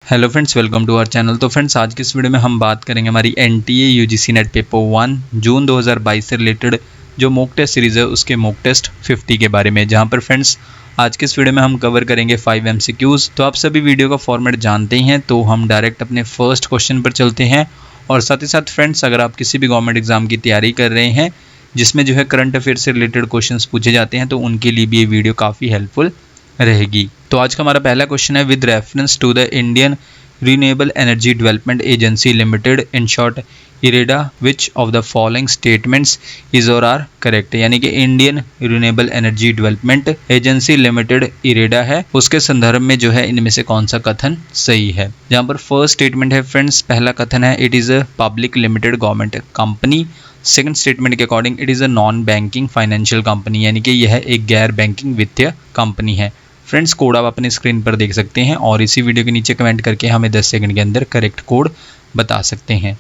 Hello friends, welcome to our channel. तो friends, आज की इस वीडियो में हम बात करेंगे हमारी एनटीए यूजीसी नेट पेपर 1 जून 2022 से रिलेटेड जो मॉक टेस्ट सीरीज़ है उसके मॉक टेस्ट 50 के बारे में, जहां पर फ्रेंड्स आज के इस वीडियो में हम कवर करेंगे 5 एमसीक्यूज़। तो आप सभी वीडियो का फॉर्मेट जानते ही हैं, तो हम डायरेक्ट अपने फर्स्ट क्वेश्चन पर चलते हैं। और साथ ही साथ फ्रेंड्स, अगर आप किसी भी गवर्नमेंट एग्जाम की तैयारी कर रहे हैं जिसमें जो है करंट अफेयर से रिलेटेड क्वेश्चंस पूछे जाते हैं, तो उनके लिए भी ये वीडियो काफ़ी हेल्पफुल रहेगी। तो आज का हमारा पहला क्वेश्चन है, with reference to the Indian renewable energy development agency limited in short IREDA, which of the following statements is or are correct. यानी कि Indian renewable energy development agency limited IREDA है, उसके संदर्भ में जो है इनमें से कौन सा कथन सही है। जहाँ पर फर्स्ट स्टेटमेंट है फ्रेंड्स, पहला कथन है it is a public limited government company. Second statement के according it is a non banking financial company, यानी कि यह एक गैर बैंकिंग वित्तीय कंपनी है। फ्रेंड्स, कोड आप अपने स्क्रीन पर देख सकते हैं और इसी वीडियो के नीचे कमेंट करके हमें 10 सेकंड के अंदर करेक्ट कोड बता सकते हैं।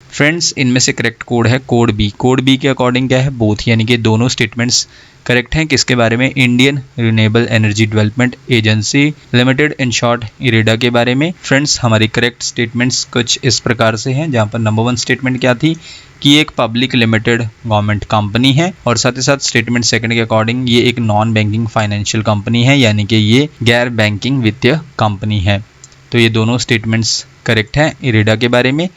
फ्रेंड्स, इनमें से करेक्ट कोड है कोड बी। कोड बी के अकॉर्डिंग क्या है, बोथ, यानी कि दोनों स्टेटमेंट्स करेक्ट हैं। किसके बारे में? Indian renewable energy development agency limited in short IREDA के बारे में। फ्रेंड्स, हमारी करेक्ट स्टेटमेंट्स कुछ इस प्रकार से हैं, जहां पर नंबर 1 स्टेटमेंट क्या थी कि एक पब्लिक लिमिटेड गवर्नमेंट कंपनी है, और साथ ही साथ स्टेटमेंट सेकंड के अकॉर्डिंग ये एक नॉन बैंकिंग फाइनेंशियल कंपनी है, यानी कि ये गैर बैंकिंग वित्तीय कंपनी है। तो ये दोनों स्टेटमेंट्स करेक्ट हैं इरेडा के बारे में।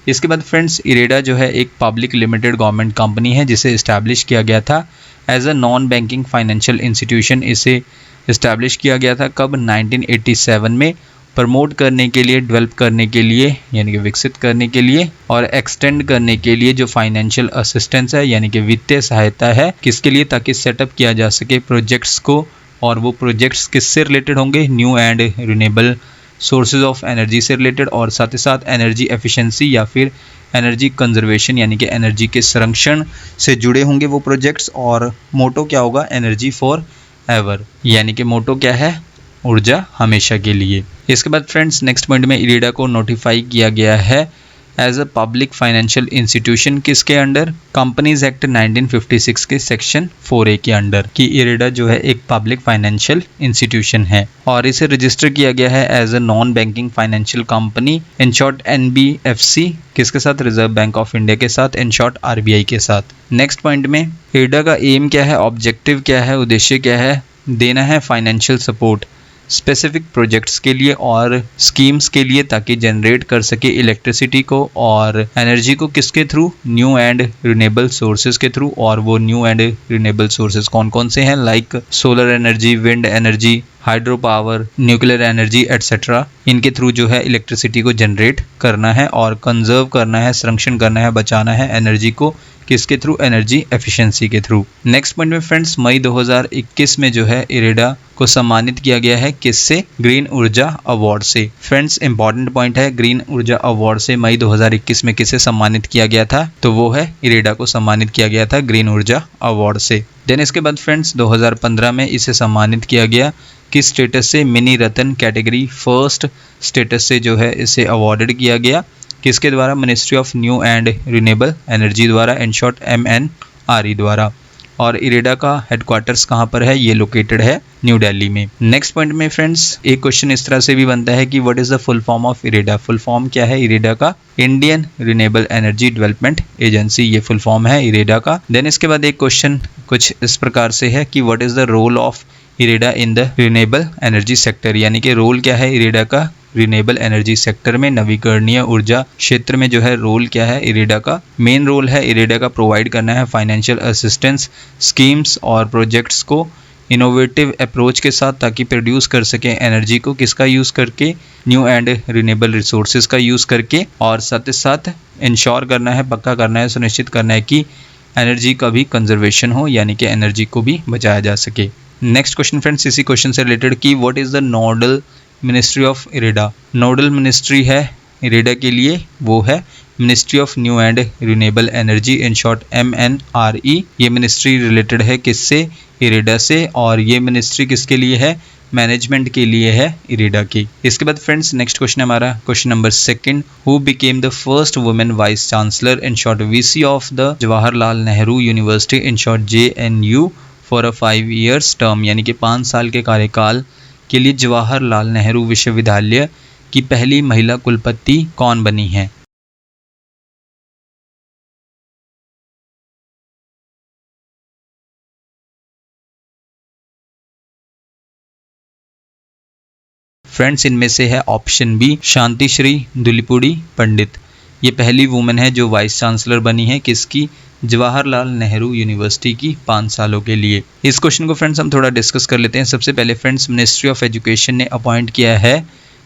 इसके बाद फ्रेंड्स, इरेडा जो है एक पब्लिक लिमिटेड गवर्नमेंट कंपनी है जिसे इस्टेब्लिश किया गया था as a non banking financial institution. इसे इस्टेब्लिश किया गया था कब? 1987 में, प्रमोट करने के लिए, डेवलप करने के लिए, यानी कि विकसित करने के लिए, और एक्सटेंड करने के लिए जो फाइनेंशियल असिस्टेंस है, यानी कि वित्तीय सहायता है, किसके लिए? ताकि सेटअप किया जा सके प्रोजेक्ट्स को। और वो प्रोजेक्ट्स किससे रिलेटेड होंगे? New and renewable sources of energy से रिलेटेड, और साथ ही साथ एनर्जी एफिशिएंसी या फिर एनर्जी कंजर्वेशन, यानी कि एनर्जी के संरक्षण से जुड़े होंगे वो प्रोजेक्ट्स। और मोटो क्या होगा? एनर्जी फॉर एवर, यानी कि मोटो क्या है? ऊर्जा हमेशा के लिए। इसके बाद फ्रेंड्स, नेक्स्ट पॉइंट में इरेडा को नोटिफाई किया गया है as a public financial institution किसके अंडर? कंपनीज एक्ट 1956 के सेक्शन 4A के अंडर, कि इरेडा जो है एक पब्लिक फाइनेंशियल इंस्टीट्यूशन है, और इसे रजिस्टर किया गया है as a non banking financial company, in short NBFC, किसके साथ? रिजर्व बैंक ऑफ इंडिया के साथ, इन शॉर्ट RBI के साथ। नेक्स्ट पॉइंट में इरेडा का एम क्या है, ऑब्जेक्टिव क्या है, उद्देश्य क्या है? देना है फाइनेंशियल सपोर्ट स्पेसिफिक प्रोजेक्ट्स के लिए और स्कीम्स के लिए, ताकि जनरेट कर सके इलेक्ट्रिसिटी को और एनर्जी को, किसके through? New and renewable sources के थ्रू। और वो न्यू एंड रिन्यूएबल सोर्सेज कौन कौन से हैं? Like solar energy, wind energy, hydro power, nuclear energy etcetera. इनके थ्रू जो है इलेक्ट्रिसिटी को जनरेट करना है और कंजर्व करना है, संरक्षण करना है, बचाना है एनर्जी को, किसके थ्रू? एनर्जी एफिशिएंसी के थ्रू। नेक्स्ट पॉइंट में फ्रेंड्स, मई 2021 में जो है इरेडा को सम्मानित किया गया है, किससे? ग्रीन ऊर्जा अवार्ड से। फ्रेंड्स, इंपॉर्टेंट पॉइंट है, ग्रीन ऊर्जा अवार्ड से मई 2021 में किसे सम्मानित किया गया था? तो वो है इरेडा को सम्मानित किया गया था ग्रीन ऊर्जा अवार्ड से। देन इसके बाद फ्रेंड्स, 2015 में इसे सम्मानित किया गया किस स्टेटस से? मिनी रतन कैटेगरी फर्स्ट स्टेटस से जो है इसे अवॉर्डेड किया गया, किसके द्वारा? Ministry of new and renewable energy द्वारा, इन शॉर्ट MNRE द्वारा। और इरेडा का हेडक्वार्टर्स कहाँ पर है? ये लोकेटेड है न्यू दिल्ली में। नेक्स्ट पॉइंट में फ्रेंड्स, एक क्वेश्चन इस तरह से भी बनता है कि what is the full form of IREDA? Full form क्या है इरेडा का? Indian renewable energy development agency, ये फुल फॉर्म है इरेडा का। देन इसके बाद एक क्वेश्चन कुछ इस प्रकार से है कि what is the role of IREDA in the renewable energy sector, यानी कि रोल क्या है इरेडा का रिन्यूएबल एनर्जी सेक्टर में, नवीकरणीय ऊर्जा क्षेत्र में जो है रोल क्या है इरेडा का? मेन रोल है इरेडा का प्रोवाइड करना है फाइनेंशियल असिस्टेंस स्कीम्स और प्रोजेक्ट्स को इनोवेटिव अप्रोच के साथ, ताकि प्रोड्यूस कर सके एनर्जी को, किसका यूज़ करके? न्यू एंड रिन्यूएबल रिसोर्सेज का यूज़ करके। और साथ ही साथ इंश्योर करना है, पक्का करना है, सुनिश्चित करना है कि एनर्जी का भी कंजर्वेशन हो, यानी कि एनर्जी को भी बचाया जा सके। नेक्स्ट क्वेश्चन फ्रेंड्स, इसी क्वेश्चन से रिलेटेड कि what is the nodal ministry of IREDA? Nodal ministry है इरेडा के लिए, वो है ministry of new and renewable energy, in short MNRE। ये मिनिस्ट्री रिलेटेड है किससे? इरेडा से। और ये मिनिस्ट्री किसके लिए है? मैनेजमेंट के लिए है इरिडा की। इसके बाद फ्रेंड्स नेक्स्ट क्वेश्चन हमारा question number 2, who became the first women vice chancellor in short VC of the Jawaharlal Nehru university in short JNU for a 5 years term, यानी कि 5 साल के कार्यकाल के लिए जवाहरलाल नेहरू विश्वविद्यालय की पहली महिला कुलपति कौन बनी है? फ्रेंड्स इनमें से है ऑप्शन बी शांति श्री दुलीपुड़ी पंडित। ये पहली वुमेन है जो वाइस चांसलर बनी है किसकी? जवाहरलाल नेहरू यूनिवर्सिटी की 5 सालों के लिए। इस क्वेश्चन को फ्रेंड्स हम थोड़ा डिस्कस कर लेते हैं। सबसे पहले फ्रेंड्स मिनिस्ट्री ऑफ एजुकेशन ने अपॉइंट किया है,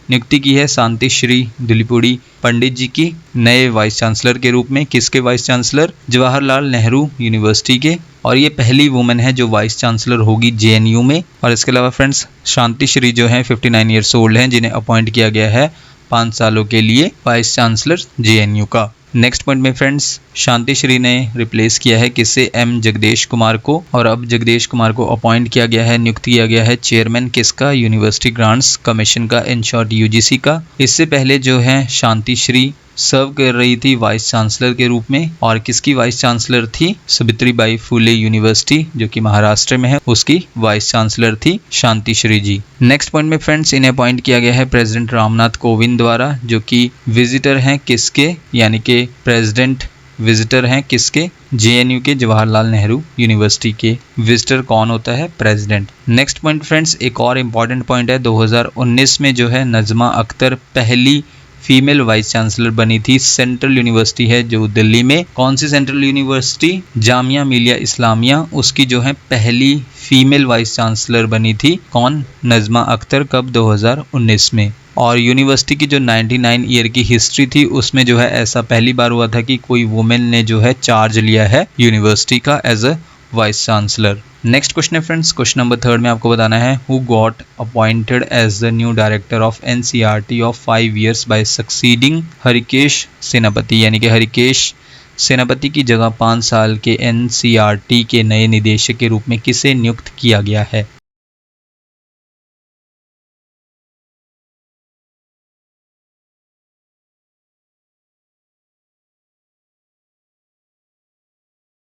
नियुक्ति की है शांति श्री दुलीपुड़ी पंडित जी की नए वाइस चांसलर के रूप में। किसके vice chancellor? Jawaharlal Nehru university के। और ये पहली वुमेन है जो वाइस चांसलर होगी JNU में। और इसके अलावा फ्रेंड्स शांति श्री जो है 59 ईयर्स ओल्ड हैं, जिन्हें अपॉइंट किया गया है 5 सालों के लिए वाइस चांसलर JNU का। नेक्स्ट पॉइंट में फ्रेंड्स शांति श्री ने रिप्लेस किया है किससे? M जगदेश कुमार को। और अब जगदेश कुमार को अपॉइंट किया गया है, नियुक्त किया गया है चेयरमैन किसका? यूनिवर्सिटी ग्रांट्स कमीशन का, इन शॉर्ट UGC का। इससे पहले जो है शांति श्री सर्व कर रही थी वाइस चांसलर के रूप में। और किसकी वाइस चांसलर थी? सावित्रीबाई फुले यूनिवर्सिटी जो कि महाराष्ट्र में है, उसकी वाइस चांसलर थी शांति श्री जी। नेक्स्ट पॉइंट में फ्रेंड्स इन्हें अपॉइंट किया गया है प्रेसिडेंट रामनाथ कोविंद द्वारा, जो कि विजिटर हैं किसके? यानी कि प्रेसिडेंट विजिटर हैं किसके? JNU के, जवाहरलाल नेहरू यूनिवर्सिटी के। विजिटर कौन होता है? प्रेसिडेंट। नेक्स्ट पॉइंट फ्रेंड्स एक और इम्पॉर्टेंट पॉइंट है, 2019 में जो है नजमा अख्तर पहली फीमेल वाइस चांसलर बनी थी। सेंट्रल यूनिवर्सिटी है जो दिल्ली में। कौन C central university? Jamia Millia Islamia, उसकी जो है पहली फीमेल वाइस चांसलर बनी थी। कौन? नजमा अख्तर। कब? 2019 में। और यूनिवर्सिटी की जो 99 ईयर की हिस्ट्री थी उसमें जो है ऐसा पहली बार हुआ था कि कोई वुमेन ने जो है चार्ज लिया है यूनिवर्सिटी का as a vice chancellor. Next question है फ्रेंड्स क्वेश्चन नंबर 3 में आपको बताना है who got appointed as the new director of NCERT of 5 years by succeeding Harikesh Senapati, यानी कि हरिकेश सेनापति की जगह 5 साल के NCERT के नए निदेशक के रूप में किसे नियुक्त किया गया है?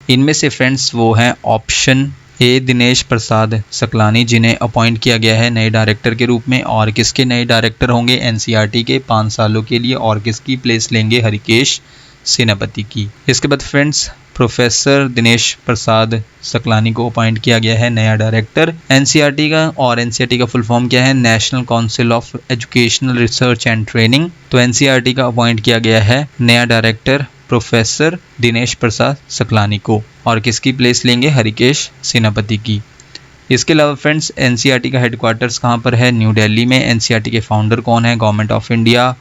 इनमें से फ्रेंड्स वो हैं ऑप्शन ए दिनेश प्रसाद सकलानी, जिन्हें अपॉइंट किया गया है नए डायरेक्टर के रूप में। और किसके नए डायरेक्टर होंगे? NCERT के 5 सालों के लिए। और किसकी प्लेस लेंगे? हरिकेश सेनापति की। इसके बाद फ्रेंड्स प्रोफेसर दिनेश प्रसाद सकलानी को अपॉइंट किया गया है नया डायरेक्टर NCERT का। और NCERT का फुल फॉर्म क्या है? National council of educational research and training. तो NCERT का अपॉइंट किया गया है नया डायरेक्टर प्रोफेसर दिनेश प्रसाद सकलानी को। और किसकी प्लेस लेंगे? हरिकेश सेनापति की। इसके अलावा फ्रेंड्स NCERT का हेडक्वार्टर्स कहाँ पर है? न्यू दिल्ली में। NCERT के फाउंडर कौन है? Government of India.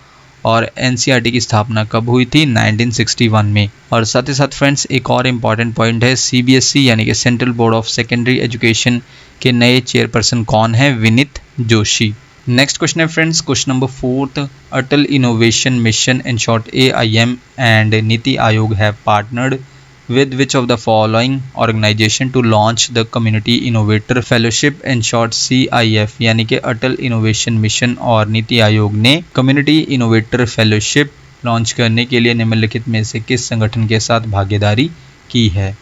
और NCERT की स्थापना कब हुई थी? 1961 में। और साथ ही साथ फ्रेंड्स एक और इम्पॉर्टेंट पॉइंट है, CBSE यानी कि central board of secondary education के नए चेयरपर्सन कौन है? विनीत जोशी। नेक्स्ट क्वेश्चन है friends question number 4, Atal innovation mission in short AIM and NITI Aayog have partnered with which of the following organization to launch the community innovator fellowship in short CIF, यानी कि अटल innovation mission और नीति आयोग ने community innovator fellowship launch करने के लिए निम्नलिखित में से किस संगठन के साथ भागीदारी की है?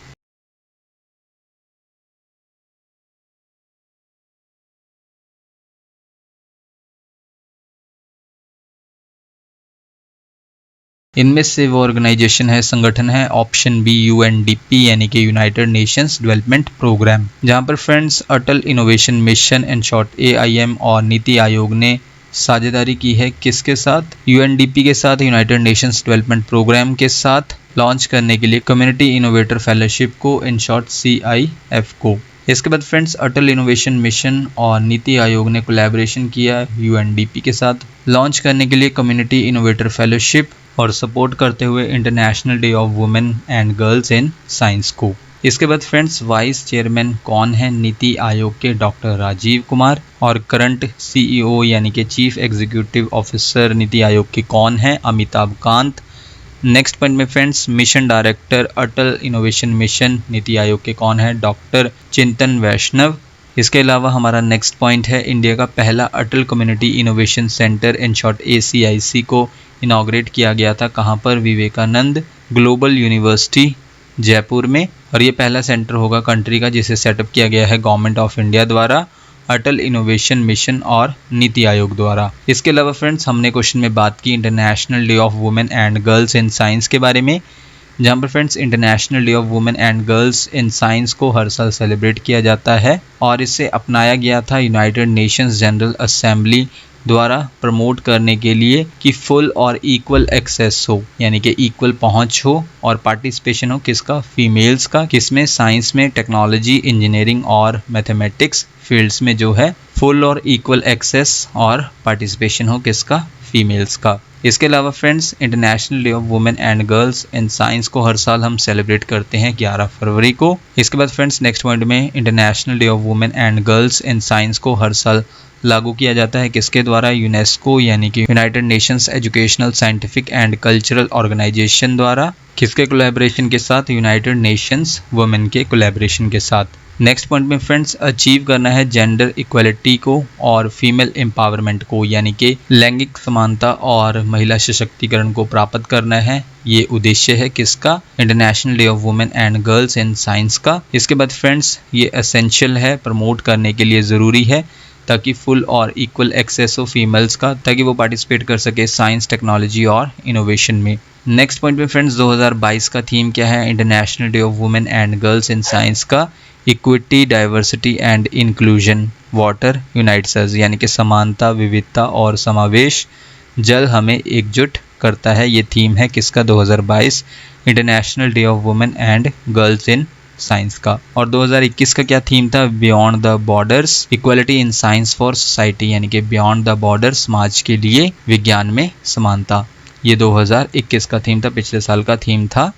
इनमें से वो ऑर्गेनाइजेशन है, संगठन है ऑप्शन बी UNDP यानी कि यूनाइटेड नेशंस डेवलपमेंट प्रोग्राम। जहां पर friends Atal innovation mission in short AIM और नीति आयोग ने साझेदारी की है किसके साथ? UNDP के साथ, यूनाइटेड नेशंस डेवलपमेंट प्रोग्राम के साथ लॉन्च करने के लिए कम्युनिटी इनोवेटर फेलोशिप को, इन शॉर्ट CIF को। इसके बाद फ्रेंड्स अटल इनोवेशन मिशन और नीति आयोग ने कोलैबोरेशन किया UNDP के साथ लॉन्च करने के लिए कम्युनिटी इनोवेटर फेलोशिप और सपोर्ट करते हुए international day of women and girls in science को। इसके बाद फ्रेंड्स वाइस चेयरमैन कौन है नीति आयोग के? डॉक्टर राजीव कुमार। और करंट CEO यानी कि chief executive officer NITI Aayog के कौन है? अमिताभ कांत। नेक्स्ट पॉइंट में फ्रेंड्स मिशन डायरेक्टर अटल इनोवेशन मिशन नीति आयोग के कौन है? डॉक्टर चिंतन वैष्णव। इसके अलावा हमारा नेक्स्ट पॉइंट है इंडिया का पहला Atal community innovation centre in short ACIC को इनॉग्रेट किया गया था कहाँ पर? विवेकानंद ग्लोबल यूनिवर्सिटी जयपुर में। और ये पहला सेंटर होगा कंट्री का जिसे सेटअप किया गया है गवर्नमेंट ऑफ इंडिया द्वारा, अटल इनोवेशन मिशन और नीति आयोग द्वारा। इसके अलावा फ्रेंड्स हमने क्वेश्चन में बात की international day of women and girls in science के बारे में, जहाँ पर friends international day of women and girls in science को हर साल सेलिब्रेट किया जाता है और इसे अपनाया गया था यूनाइटेड नेशंस जनरल असेंबली द्वारा प्रमोट करने के लिए कि फुल और इक्वल एक्सेस हो, यानी कि इक्वल पहुंच हो और पार्टिसिपेशन हो किसका? फीमेल्स का। किसमें? साइंस में, टेक्नोलॉजी, इंजीनियरिंग और मैथमेटिक्स फील्ड्स में जो है फुल और इक्वल एक्सेस और पार्टिसिपेशन हो किसका? फीमेल्स का। इसके अलावा friends international day of women and girls in science को हर साल हम सेलिब्रेट करते हैं 11 फरवरी को। इसके बाद फ्रेंड्स नेक्स्ट पॉइंट में international day of women and girls in science को हर साल लागू किया जाता है किसके द्वारा? यूनेस्को यानी कि united nations educational scientific and cultural organisation द्वारा। किसके कोलैबोरेशन के साथ? यूनाइटेड नेशंस वुमेन के कोलैबोरेशन के साथ। नेक्स्ट पॉइंट में फ्रेंड्स अचीव करना है जेंडर इक्वलिटी को और फीमेल एम्पावरमेंट को, यानी कि लैंगिक समानता और महिला सशक्तिकरण को प्राप्त करना है। ये उद्देश्य है किसका? International day of women and girls in science का। इसके बाद फ्रेंड्स ये एसेंशियल है, प्रमोट करने के लिए ज़रूरी है ताकि फुल और इक्वल एक्सेस हो फीमेल्स का, ताकि वो पार्टिसिपेट कर सके साइंस, टेक्नोलॉजी और इनोवेशन में। नेक्स्ट पॉइंट में फ्रेंड्स 2022 का थीम क्या है international day of women and girls in science का? Equity, diversity and inclusion, water unites us, यानी कि समानता, विविधता और समावेश, जल हमें एकजुट करता है। ये थीम है किसका? 2022 international day of women and girls in science का। और 2021 का क्या थीम था? Beyond the borders, equality in science for society, यानी कि बियॉन्ड द बॉर्डर, समाज के लिए विज्ञान में समानता। ये 2021 का थीम था, पिछले साल का थीम था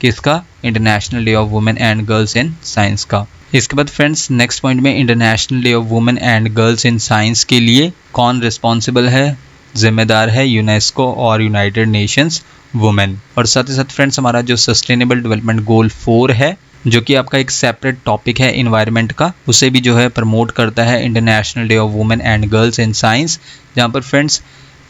किसका? International day of women and girls in science का। इसके बाद फ्रेंड्स नेक्स्ट पॉइंट में international day of women and girls in science के लिए कौन रिस्पॉन्सिबल है, जिम्मेदार है? यूनेस्को और यूनाइटेड नेशंस वुमेन। और साथ ही साथ फ्रेंड्स हमारा जो सस्टेनेबल डेवलपमेंट गोल 4 है, जो कि आपका एक सेपरेट टॉपिक है इन्वायरमेंट का, उसे भी जो है प्रमोट करता है international day of women and girls in science, जहाँ पर फ्रेंड्स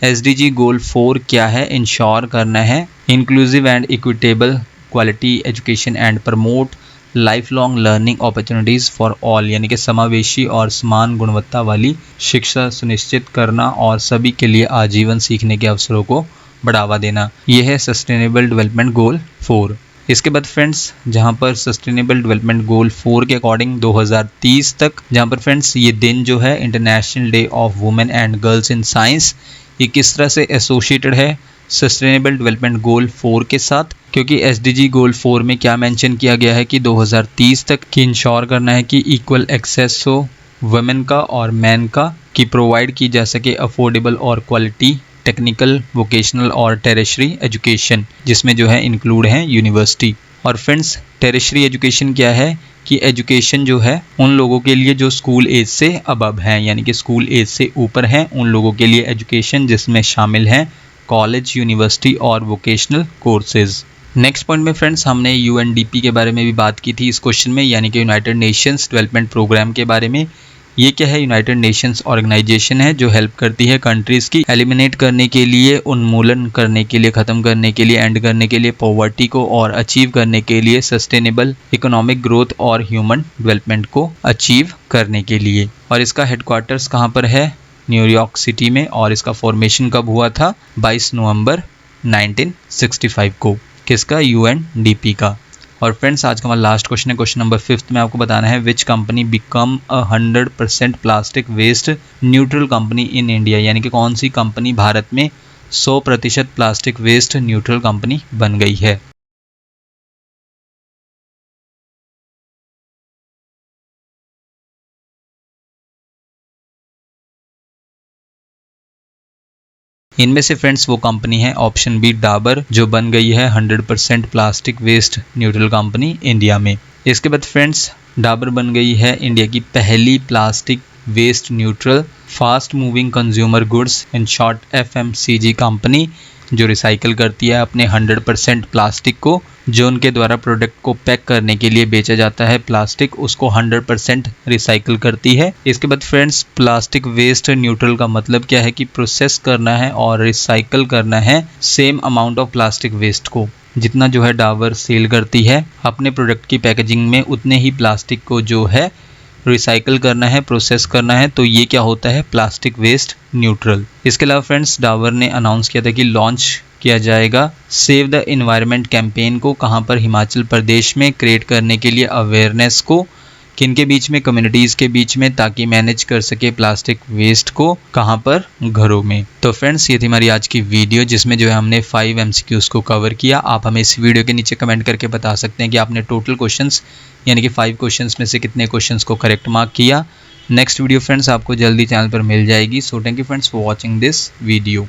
SDG गोल 4 क्या है? इंश्योर करना है inclusive and equitable quality education and promote life long learning opportunities for all, यानी कि समावेशी और समान गुणवत्ता वाली शिक्षा सुनिश्चित करना और सभी के लिए आजीवन सीखने के अवसरों को बढ़ावा देना। यह है सस्टेनेबल डेवलपमेंट गोल 4। इसके बाद फ्रेंड्स जहाँ पर सस्टेनेबल डेवलपमेंट गोल 4 के अकॉर्डिंग 2030 तक, जहाँ पर फ्रेंड्स ये दिन जो है international day of women and girls in science, ये किस तरह से एसोसिएटेड है सस्टेनेबल डेवलपमेंट गोल 4 के साथ? क्योंकि SDG गोल 4 में क्या मेंशन किया गया है कि 2030 तक की इंश्योर करना है कि इक्वल एक्सेस हो वुमेन का और मैन का, कि प्रोवाइड की जा सके अफोर्डेबल और क्वालिटी टेक्निकल, वोकेशनल और टेरिशरी एजुकेशन, जिसमें जो है इंक्लूड है यूनिवर्सिटी। और फ्रेंड्स टेरिशरी एजुकेशन क्या है? कि एजुकेशन जो है उन लोगों के लिए जो स्कूल एज से अबव हैं, यानी कि स्कूल एज से ऊपर हैं, उन लोगों के लिए एजुकेशन, जिसमें शामिल हैं कॉलेज, यूनिवर्सिटी और वोकेशनल कोर्सेज। नेक्स्ट पॉइंट में फ्रेंड्स हमने UNDP के बारे में भी बात की थी इस क्वेश्चन में, यानी कि यूनाइटेड नेशंस डेवलपमेंट प्रोग्राम के बारे में। ये क्या है? यूनाइटेड नेशंस ऑर्गेनाइजेशन है जो हेल्प करती है कंट्रीज़ की एलिमिनेट करने के लिए, उन्मूलन करने के लिए, ख़त्म करने के लिए, एंड करने के लिए पॉवर्टी को, और अचीव करने के लिए सस्टेनेबल इकोनॉमिक ग्रोथ और ह्यूमन डेवलपमेंट को अचीव करने के लिए। और इसका हेडक्वार्टर्स कहाँ पर है? न्यूयॉर्क सिटी में। और इसका फॉर्मेशन कब हुआ था? 22 नवंबर 1965 को। किसका? UNDP का। और फ्रेंड्स आज का हमारा लास्ट क्वेश्चन है, क्वेश्चन नंबर 5 में आपको बताना है which company become 100% plastic waste neutral company in India, यानी कि कौन सी कंपनी भारत में 100% प्लास्टिक वेस्ट न्यूट्रल कंपनी बन गई है। इनमें से फ्रेंड्स वो कंपनी है ऑप्शन बी डाबर, जो बन गई है 100% plastic waste neutral company India में। इसके बाद फ्रेंड्स डाबर बन गई है इंडिया की पहली plastic waste neutral fast moving consumer goods in short FMCG company, जो रिसाइकल करती है अपने 100% प्लास्टिक को जो उनके द्वारा प्रोडक्ट को पैक करने के लिए बेचा जाता है प्लास्टिक, उसको 100% रिसाइकिल करती है। इसके बाद फ्रेंड्स, प्लास्टिक वेस्ट न्यूट्रल का मतलब क्या है कि प्रोसेस करना है और रिसाइकिल करना है same amount of plastic waste को। जितना जो है डाबर सेल करती है अपने प्रोडक्ट की पैकेजिंग में, उतने ही प्लास्टिक को जो है रिसाइकिल करना है, प्रोसेस करना है, तो ये क्या होता है प्लास्टिक वेस्ट न्यूट्रल। इसके अलावा फ्रेंड्स, डाबर ने अनाउंस किया था कि लॉन्च किया जाएगा सेव द एनवायरनमेंट कैंपेन को, कहाँ पर, हिमाचल प्रदेश में, क्रिएट करने के लिए अवेयरनेस को किनके बीच में, कम्युनिटीज़ के बीच में, ताकि मैनेज कर सके प्लास्टिक वेस्ट को, कहाँ पर, घरों में। तो फ्रेंड्स, ये थी हमारी आज की वीडियो जिसमें जो है हमने 5 MCQs को कवर किया। आप हमें इस वीडियो के नीचे कमेंट करके बता सकते हैं कि आपने टोटल क्वेश्चंस यानी कि 5 क्वेश्चंस में से कितने क्वेश्चंस को करेक्ट मार्क किया। नेक्स्ट वीडियो फ्रेंड्स आपको जल्दी चैनल पर मिल जाएगी। So thank you friends for watching this video.